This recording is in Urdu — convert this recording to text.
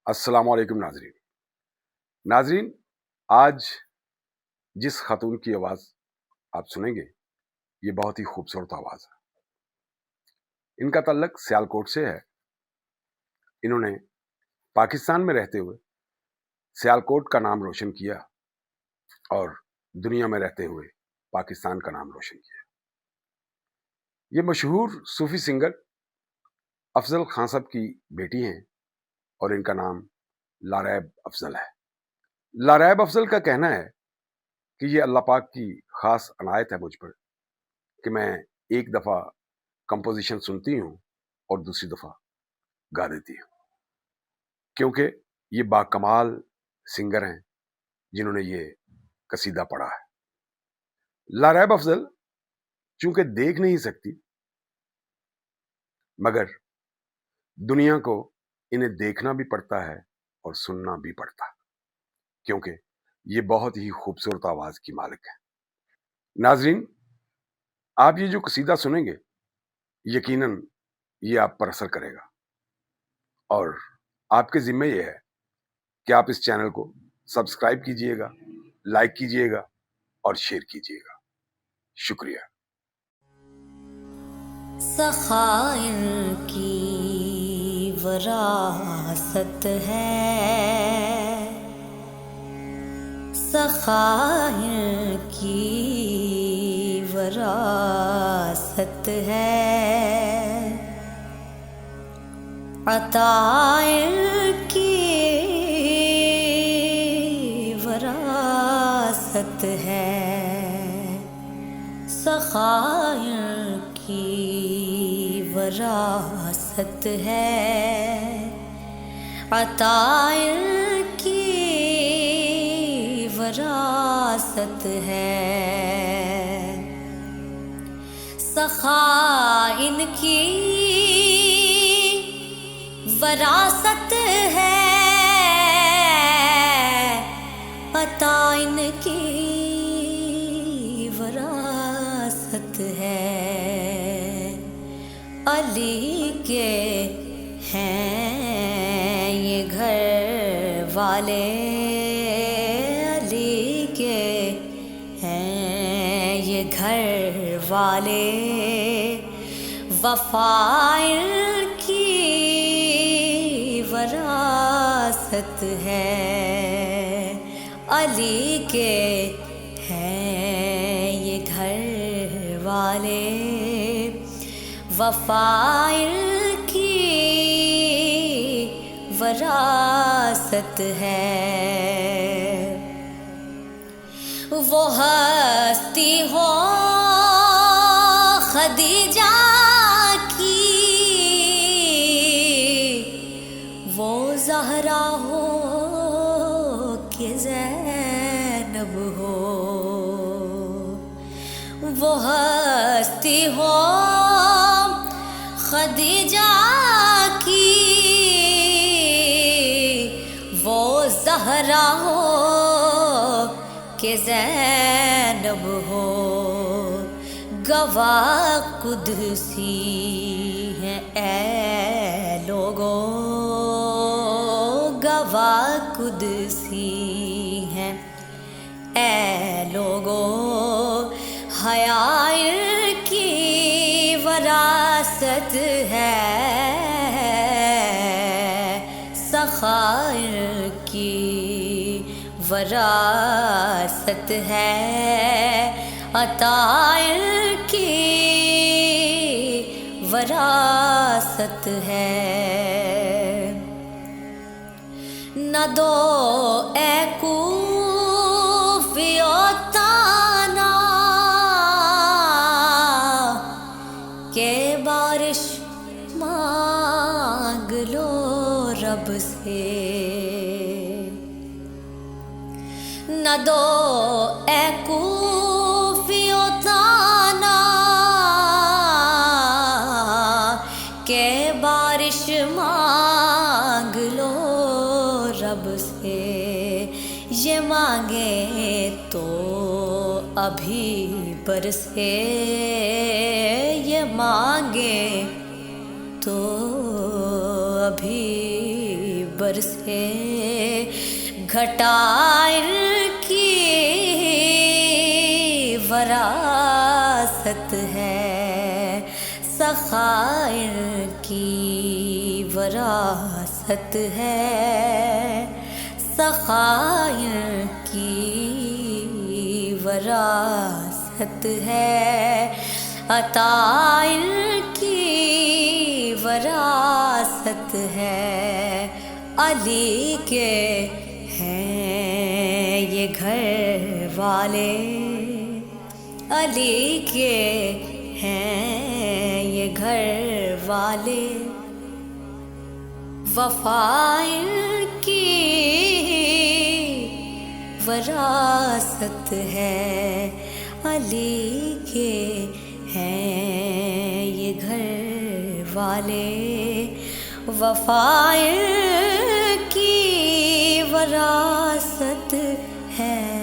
السلام علیکم ناظرین آج جس خاتون کی آواز آپ سنیں گے یہ بہت ہی خوبصورت آواز ہے۔ ان کا تعلق سیالکوٹ سے ہے۔ انہوں نے پاکستان میں رہتے ہوئے سیالکوٹ کا نام روشن کیا اور دنیا میں رہتے ہوئے پاکستان کا نام روشن کیا۔ یہ مشہور صوفی سنگر افضل خان صاحب کی بیٹی ہیں اور ان کا نام لاریب افضل ہے۔ لاریب افضل کا کہنا ہے کہ یہ اللہ پاک کی خاص عنایت ہے مجھ پر کہ میں ایک دفعہ کمپوزیشن سنتی ہوں اور دوسری دفعہ گا دیتی ہوں، کیونکہ یہ باکمال سنگر ہیں جنہوں نے یہ قصیدہ پڑھا ہے۔ لاریب افضل چونکہ دیکھ نہیں سکتی مگر دنیا کو انہیں دیکھنا بھی پڑتا ہے اور سننا بھی پڑتا ہے، کیونکہ یہ بہت ہی خوبصورت آواز کی مالک ہے۔ ناظرین، آپ یہ جو قصیدہ سنیں گے یقیناً یہ آپ پر اثر کرے گا، اور آپ کے ذمہ یہ ہے کہ آپ اس چینل کو سبسکرائب کیجئے گا، لائک کیجئے گا اور شیئر کیجئے گا۔ شکریہ۔ سخائر کی وراثت ہے، سخائر کی وراثت ہے، عطائر کی وراثت ہے، سخائر کی وراثت ہے، عطائر کی وراثت ہے، سخائن کی وراثت ہے، عطائن کی وراثت ہے، علی کے ہیں یہ گھر والے، علی کے ہیں یہ گھر والے، وفائر کی وراثت ہے، علی کے ہیں یہ گھر والے، وفائر کی وراثت ہے، وہ ہستی ہو خدیجہ کی، وہ زہرا ہو کہ زینب ہو، وہ ہستی ہو خدیجہ کی، وہ زہرا ہو کہ زینب ہو، گواہ قدسی ہیں اے لوگو، گواہ قدسی ہیں اے لوگو، حیائر کی وراثت ہے، سخائر کی وراثت ہے، عطائر کی وراثت ہے، نہ دو اے کوفیو تانا کہ بارش مانگ لو رب سے، نہ دو اے کوفیو تانا کہ بارش مانگ لو رب سے، یہ مانگے تو ابھی برسے، یہ مانگے تو ابھی برسے گھٹائر کی وراثت ہے، سخائر کی وراثت ہے، سخائر کی وراثت ہے، عطائر کی وراثت ہے۔ علی کے ہیں یہ گھر والے، علی کے ہیں یہ گھر والے، وفائر کی وراثت ہے، علی کے ہیں یہ گھر والے، وفائر کی وراثت ہے۔